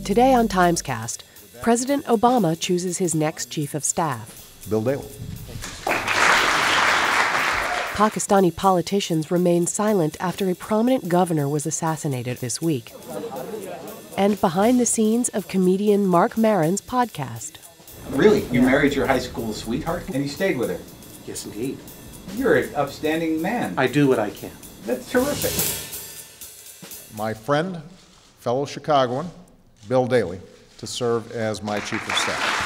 Today on TimesCast, President Obama chooses his next chief of staff. Bill Daley. Pakistani politicians remain silent after a prominent governor was assassinated this week. And behind the scenes of comedian Mark Maron's podcast. Really? You married your high school sweetheart and you stayed with her? Yes, indeed. You're an upstanding man. I do what I can. That's terrific. My friend, fellow Chicagoan, Bill Daley, to serve as my chief of staff.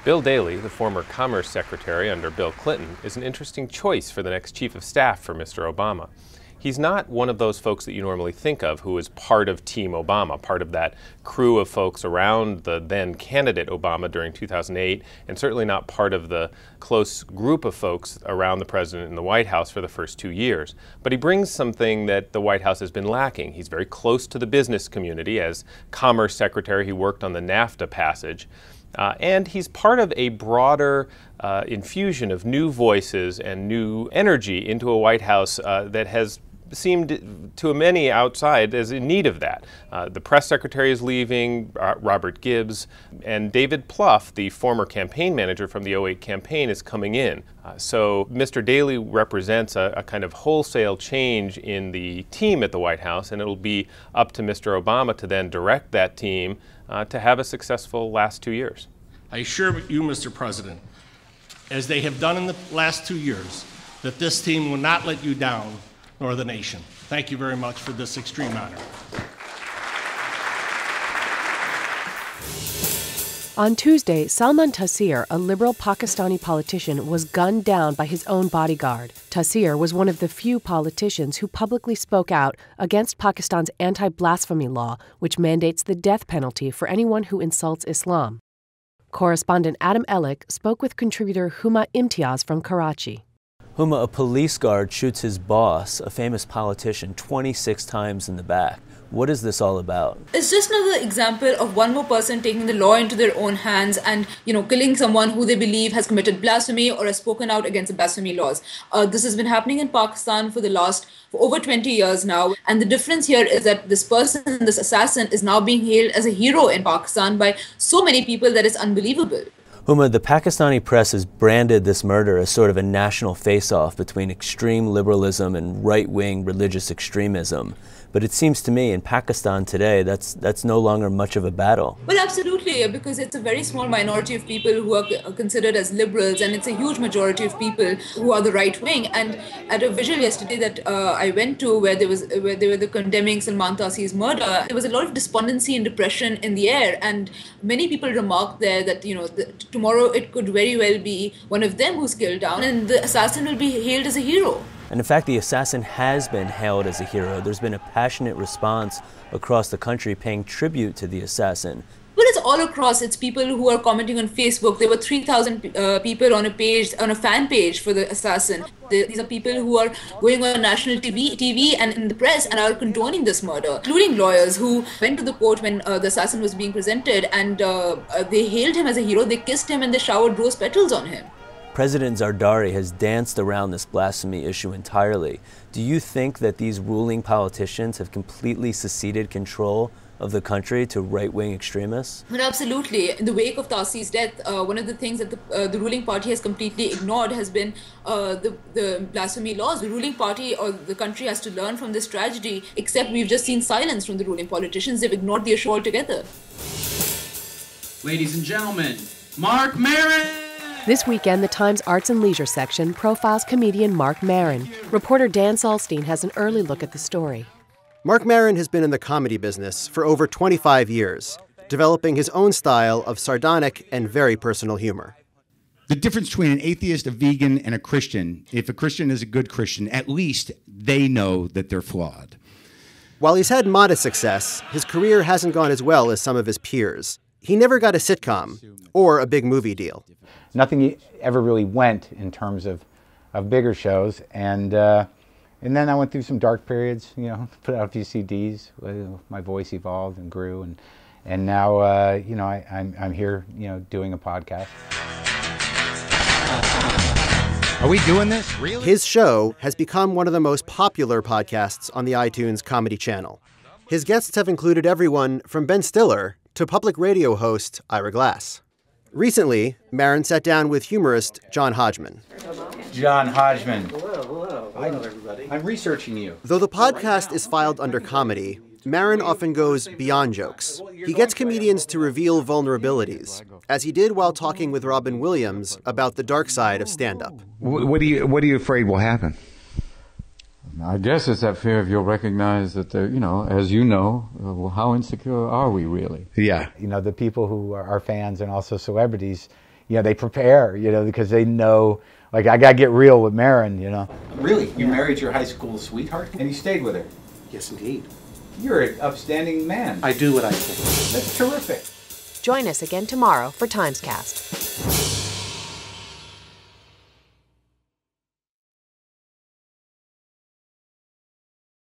Bill Daley, the former Commerce Secretary under Bill Clinton, is an interesting choice for the next chief of staff for Mr. Obama. He's not one of those folks that you normally think of who is part of Team Obama, part of that crew of folks around the then candidate Obama during 2008, and certainly not part of the close group of folks around the president in the White House for the first 2 years. But he brings something that the White House has been lacking. He's very close to the business community. As Commerce Secretary, he worked on the NAFTA passage. And he's part of a broader infusion of new voices and new energy into a White House that has seemed to many outside as in need of that. The press secretary is leaving, Robert Gibbs, and David Plouffe, the former campaign manager from the 2008 campaign, is coming in. So Mr. Daley represents a kind of wholesale change in the team at the White House, and it'll be up to Mr. Obama to then direct that team to have a successful last 2 years. I assure you, Mr. President, as they have done in the last 2 years, that this team will not let you down, nor the nation. Thank you very much for this extreme honor. On Tuesday, Salman Taseer, a liberal Pakistani politician, was gunned down by his own bodyguard. Taseer was one of the few politicians who publicly spoke out against Pakistan's anti-blasphemy law, which mandates the death penalty for anyone who insults Islam. Correspondent Adam Ellick spoke with contributor Huma Imtiaz from Karachi. Huma, a police guard shoots his boss, a famous politician, 26 times in the back. What is this all about? It's just another example of one more person taking the law into their own hands and, killing someone who they believe has committed blasphemy or has spoken out against the blasphemy laws. This has been happening in Pakistan for over 20 years now. And the difference here is that this person, this assassin, is now being hailed as a hero in Pakistan by so many people that it's unbelievable. Huma, the Pakistani press has branded this murder as sort of a national face-off between extreme liberalism and right-wing religious extremism. But it seems to me in Pakistan today, that's no longer much of a battle. Well, absolutely, because it's a very small minority of people who are considered as liberals, and it's a huge majority of people who are the right-wing. And at a vigil yesterday that I went to, where they were condemning Salman Taseer's murder, there was a lot of despondency and depression in the air, and many people remarked there that tomorrow it could very well be one of them who's killed down, and the assassin will be hailed as a hero. And in fact, the assassin has been hailed as a hero. There's been a passionate response across the country paying tribute to the assassin. Well, it's all across. It's people who are commenting on Facebook. There were 3,000 people on a fan page for the assassin. These are people who are going on national TV and in the press and are condoning this murder, including lawyers who went to the court when the assassin was being presented, and they hailed him as a hero. They kissed him and they showered rose petals on him. President Zardari has danced around this blasphemy issue entirely. Do you think that these ruling politicians have completely seceded control of the country to right-wing extremists? Well, absolutely. In the wake of Taseer's death, one of the things that the ruling party has completely ignored has been the blasphemy laws. The ruling party or the country has to learn from this tragedy, except we've just seen silence from the ruling politicians. They've ignored the issue altogether. Ladies and gentlemen, Mark Maron! This weekend, the Times Arts and Leisure section profiles comedian Mark Maron. Reporter Dan Salstein has an early look at the story. Mark Maron has been in the comedy business for over 25 years, developing his own style of sardonic and very personal humor. The difference between an atheist, a vegan, and a Christian, if a Christian is a good Christian, at least they know that they're flawed. While he's had modest success, his career hasn't gone as well as some of his peers. He never got a sitcom or a big movie deal. Nothing ever really went in terms of bigger shows, and then I went through some dark periods. Put out a few CDs. My voice evolved and grew, and now I'm here, doing a podcast. Are we doing this? Really? His show has become one of the most popular podcasts on the iTunes Comedy channel. His guests have included everyone from Ben Stiller to public radio host Ira Glass. Recently, Maron sat down with humorist John Hodgman. John Hodgman. Hello. Hi, everybody. I'm researching you. Though the podcast is filed under comedy, Maron often goes beyond jokes. He gets comedians to reveal vulnerabilities, as he did while talking with Robin Williams about the dark side of stand-up. What are you afraid will happen? I guess it's that fear of you'll recognize that, as you know, well, how insecure are we really? Yeah. The people who are fans and also celebrities, they prepare, because they know, like, I got to get real with Maron, Really? You married your high school sweetheart? And you stayed with her? Yes, indeed. You're an upstanding man. I do what I think. That's terrific. Join us again tomorrow for TimesCast.